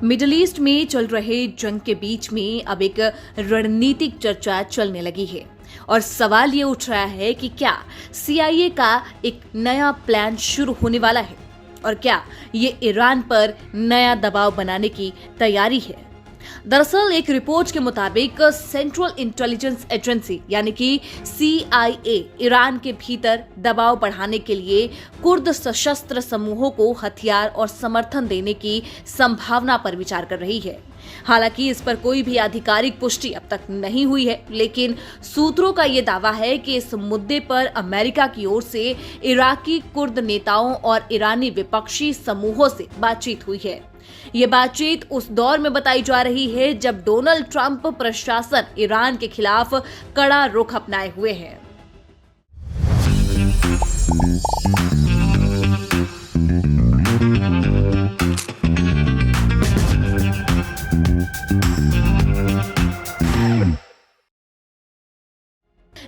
Middle east में चल रहे जंग के बीच में अब एक रणनीतिक चर्चा चलने लगी है और सवाल ये उठ रहा है कि क्या CIA का एक नया प्लान शुरू होने वाला है और क्या ये ईरान पर नया दबाव बनाने की तैयारी है। दरअसल एक रिपोर्ट के मुताबिक सेंट्रल इंटेलिजेंस एजेंसी यानी कि CIA ईरान के भीतर दबाव बढ़ाने के लिए कुर्द सशस्त्र समूहों को हथियार और समर्थन देने की संभावना पर विचार कर रही है। हालांकि इस पर कोई भी आधिकारिक पुष्टि अब तक नहीं हुई है, लेकिन सूत्रों का ये दावा है कि इस मुद्दे पर अमेरिका की ओर से इराकी कुर्द नेताओं और ईरानी विपक्षी समूहों से बातचीत हुई है। ये बातचीत उस दौर में बताई जा रही है जब डोनाल्ड ट्रंप प्रशासन ईरान के खिलाफ कड़ा रुख अपनाए हुए है।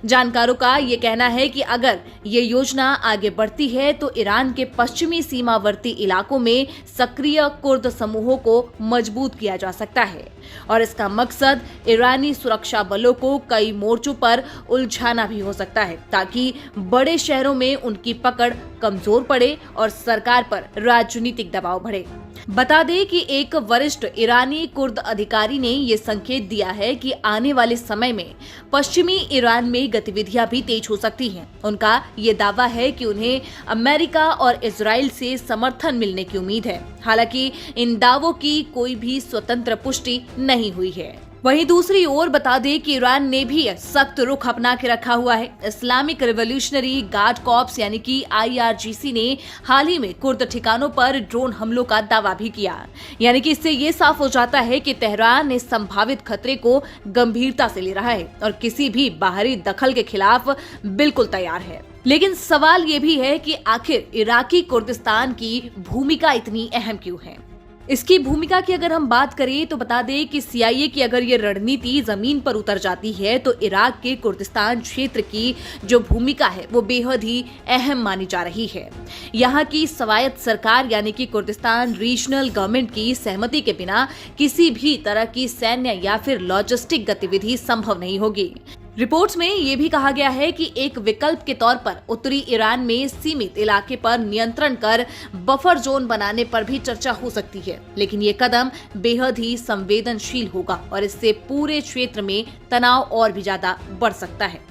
जानकारों का ये कहना है कि अगर ये योजना आगे बढ़ती है तो ईरान के पश्चिमी सीमावर्ती इलाकों में सक्रिय कुर्द समूहों को मजबूत किया जा सकता है और इसका मकसद ईरानी सुरक्षा बलों को कई मोर्चों पर उलझाना भी हो सकता है ताकि बड़े शहरों में उनकी पकड़ कमजोर पड़े और सरकार पर राजनीतिक दबाव बढ़े। बता दें कि एक वरिष्ठ ईरानी कुर्द अधिकारी ने ये संकेत दिया है कि आने वाले समय में पश्चिमी ईरान में गतिविधियां भी तेज हो सकती हैं। उनका ये दावा है कि उन्हें अमेरिका और इजराइल से समर्थन मिलने की उम्मीद है। हालांकि इन दावों की कोई भी स्वतंत्र पुष्टि नहीं हुई है। वहीं दूसरी ओर बता दें कि ईरान ने भी सख्त रुख अपना के रखा हुआ है। इस्लामिक रिवॉल्यूशनरी गार्ड कॉर्प्स यानी कि IRGC ने हाल ही में कुर्द ठिकानों पर ड्रोन हमलों का दावा भी किया। यानी कि इससे ये साफ हो जाता है कि तेहरान इस संभावित खतरे को गंभीरता से ले रहा है और किसी भी बाहरी दखल के खिलाफ बिल्कुल तैयार है। लेकिन सवाल ये भी है कि आखिर इराकी कुर्दिस्तान की भूमिका इतनी अहम क्यों है। इसकी भूमिका की अगर हम बात करें तो बता दें कि CIA की अगर ये रणनीति जमीन पर उतर जाती है तो इराक के कुर्दिस्तान क्षेत्र की जो भूमिका है वो बेहद ही अहम मानी जा रही है। यहाँ की स्वायत्त सरकार यानी कि कुर्दिस्तान रीजनल गवर्नमेंट की सहमति के बिना किसी भी तरह की सैन्य या फिर लॉजिस्टिक गतिविधि संभव नहीं होगी। रिपोर्ट्स में ये भी कहा गया है कि एक विकल्प के तौर पर उत्तरी ईरान में सीमित इलाके पर नियंत्रण कर बफर जोन बनाने पर भी चर्चा हो सकती है, लेकिन ये कदम बेहद ही संवेदनशील होगा और इससे पूरे क्षेत्र में तनाव और भी ज्यादा बढ़ सकता है।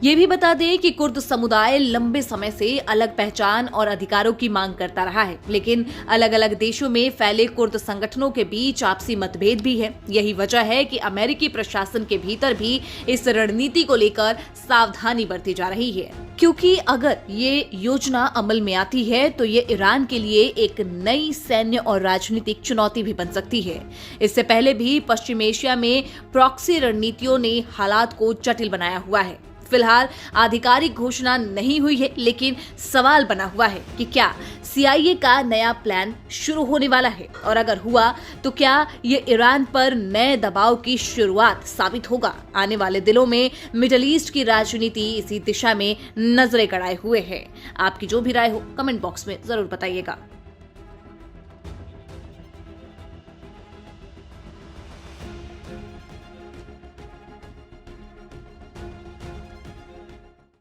ये भी बता दें कि कुर्द समुदाय लंबे समय से अलग पहचान और अधिकारों की मांग करता रहा है, लेकिन अलग अलग देशों में फैले कुर्द संगठनों के बीच आपसी मतभेद भी है। यही वजह है कि अमेरिकी प्रशासन के भीतर भी इस रणनीति को लेकर सावधानी बरती जा रही है, क्योंकि अगर ये योजना अमल में आती है तो ये ईरान के लिए एक नई सैन्य और राजनीतिक चुनौती भी बन सकती है। इससे पहले भी पश्चिम एशिया में प्रॉक्सी रणनीतियों ने हालात को जटिल बनाया हुआ है। फिलहाल आधिकारिक घोषणा नहीं हुई है, लेकिन सवाल बना हुआ है कि क्या CIA का नया प्लान शुरू होने वाला है और अगर हुआ तो क्या ये ईरान पर नए दबाव की शुरुआत साबित होगा। आने वाले दिनों में मिडिल ईस्ट की राजनीति इसी दिशा में नजरें गड़ाए हुए है। आपकी जो भी राय हो कमेंट बॉक्स में जरूर बताइएगा।